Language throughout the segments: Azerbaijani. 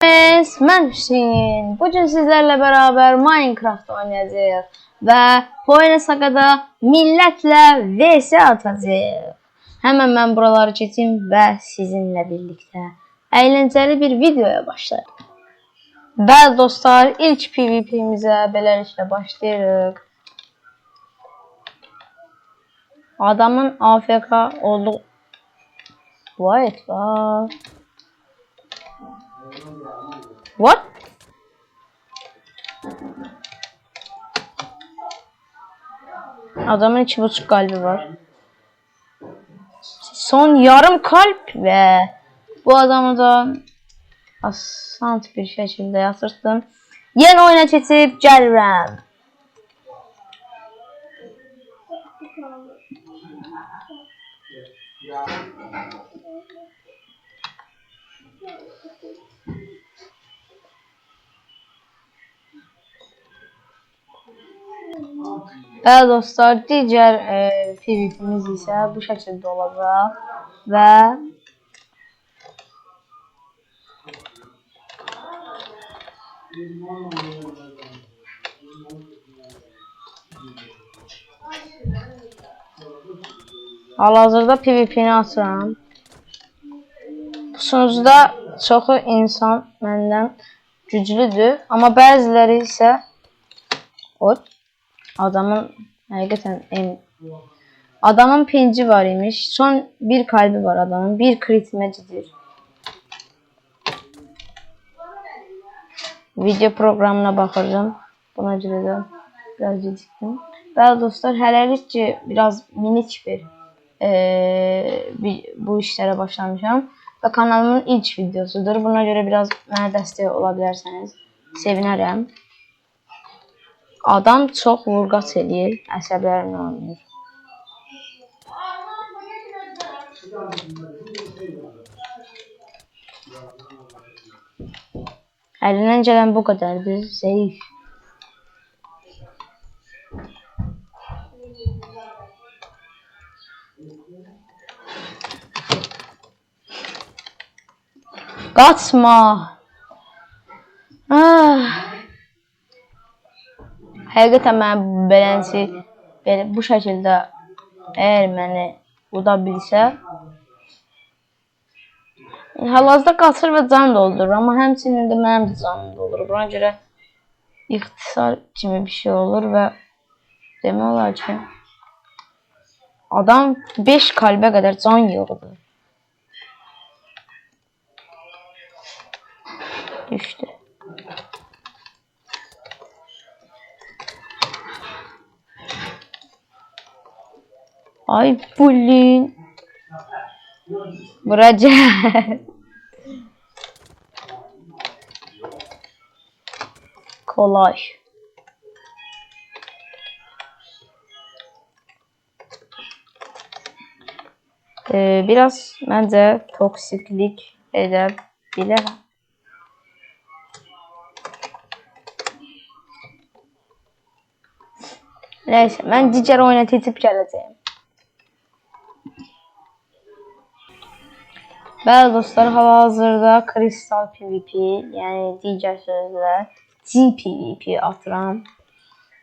Ben Hüseyin. Bugün sizlerle beraber Minecraft oynayacağız ve Poyna Saga'da milletle vs atacağız. Hemen ben buraları geçeyim ve sizinle birlikte eğlenceli bir videoya başlayalım. Ve dostlar, ilk PvP'mize beləliklə başlayırıq. Adamın AFK olduğu Wait var. What? Adamın 2,5 kalbi var. Son yarım kalp ve bu adamı da asant bir şekilde yatırdım. Yeni oyuna geçip gəlirəm. Evet dostlar, diğer PvP'miz ise bu şekilde olacak ve hal-hazırda PvP'ni açıram. Bu sunucuda çoxu insan məndən güclüdür, amma bəziləri isə adamın həqiqətən adamın pinci var imiş. Son bir kalbi var adamın. Bir kritime gidir. Video programına baxacağım. Buna görə də biraz gecikdim. Bəli dostlar, hələlik ki biraz minik bir bu işlərə başlamışam və kanalımın ilk videosudur. Buna görə biraz mənə dəstək ola bilərsəniz sevinərəm. Adam çox vurğaç eləyir, əsəblərimlə oynayır. Əlindən gələn bu qədərdir, zəif. Qaçma. Həqiqətən mənə beləncə bu şəkildə əgər məni uda bilsə, hal-hazırda qaçır və can doldurur, amma həmçinin də mənim də canım doldurur. Buna görə ixtisar kimi bir şey olur və demək olar ki adam 5 kalbə qədər can yığdı. Düşdü. Ay bulin. Vuracağız. Kolay. Biraz bence toksiklik edebilirim. Neyse, ben diğer oyuna tetip geleceğim. Bəli dostlar, hal-hazırda Kristal PvP, yəni digər sözlə GPvP atıram.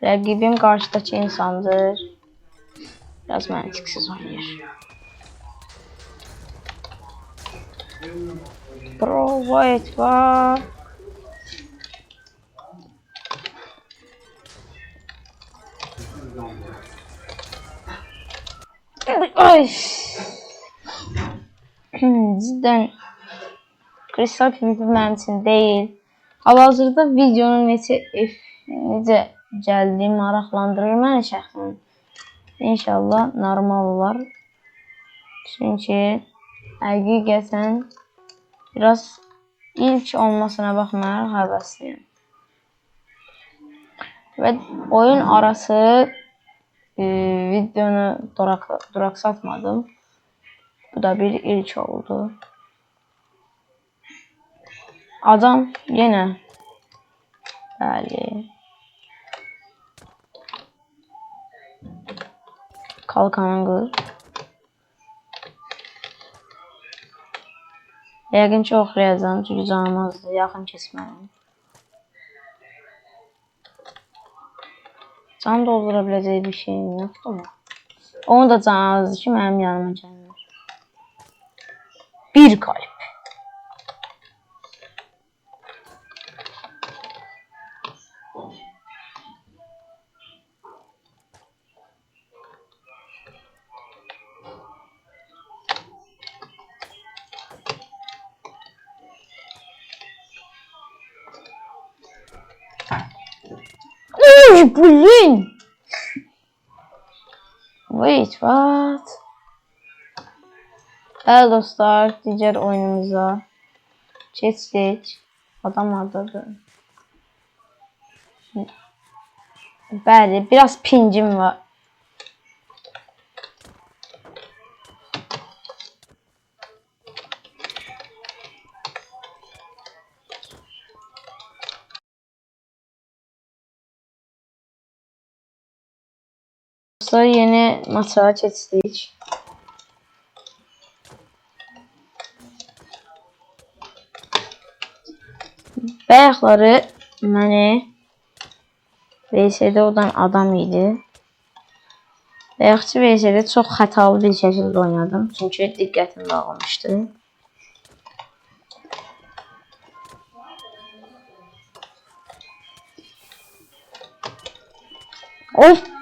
Rəqibim qarşıdakı insandır. Biraz məntiqsiz oynayır. Bro, wait var. Ay. Cidden Kristal PvP mənim üçün deyil. Hal-hazırda videonun necə gəldiyi maraqlandırır məni şəxsən. İnşallah normal olar. Çünki həqiqətən biraz ilk olmasına baxmayaraq həvəsliyəm. Və oyun arası videonu duraksatmadım. Bu da bir ilk oldu. Adam yine bəli kalkanın qır. Yəqin ki, oxuyacağım, çünki canım azdır, yaxın keçməliyim. Can doldura biləcək bir şeyim yoxdur mu? Onu da can azdır ki, mənim yanıma gəlmir. Bir qalp. Blin. Wait, what? Bəli dostlar, digər oyunumuza keçdik. Adam hardadır? Bəli, biraz pingim var. Dostlar, yeni maça keçdik. Bayaqları məni VS'də odan adam idi. Bayaqçı VS'də çox xətalı bir şəkildə oynadım. Çünki diqqətim dağılmışdı. Of!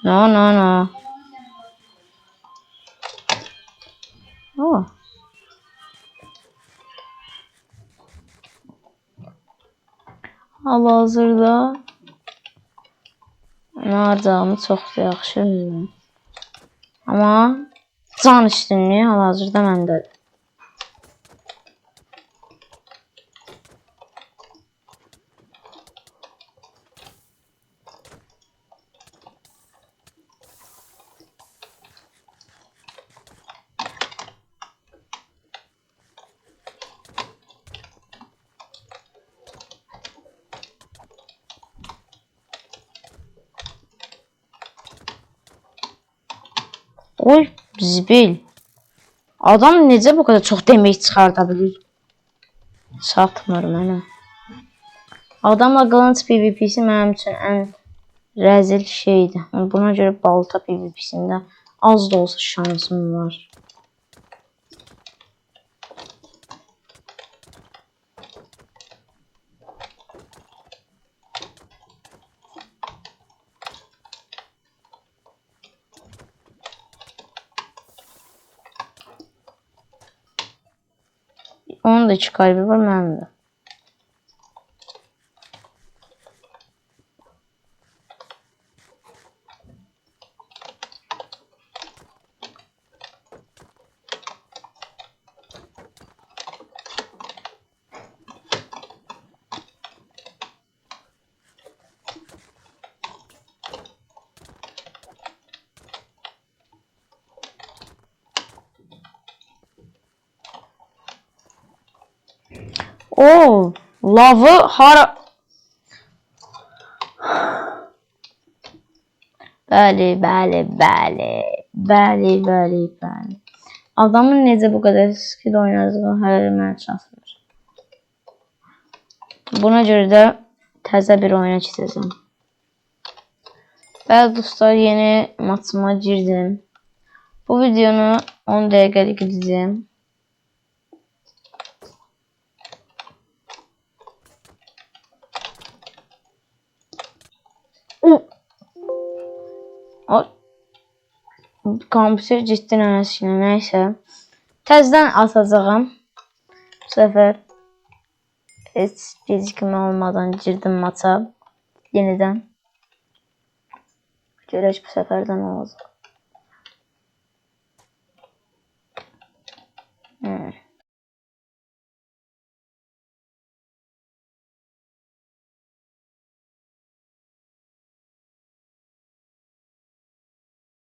No. Oh. Hal-hazırda nə alacağımı çox da yaxşı bilmirəm. Amma can üstünlüyü hal-hazırda məndədir. Oy, zibil. Adam necə bu qədər çox demək çıxarda bilir? Çatmır mənə. Adamla qılınc PvP'si mənim üçün ən rəzil şeydir. Buna görə balta PvP'sində az da olsa şansım var. Onun da 2 kalbi var, mənim də. O, lavı hara... Bəli. Adamın necə bu qədər skill oynadığı hələ mənə çatmır. Buna görə də təzə bir oyuna keçəcəm. Bəli dostlar, yeni maçıma girdim. Bu videonu 10 dəqiqəlik edəcəm. Kompüter ciddi nənəsilə nəysə. Təzdən atacağım. Bu səfər heç gecikmə olmadan girdim maça. Yenidən. Görək bu səfərdə nə olacaq.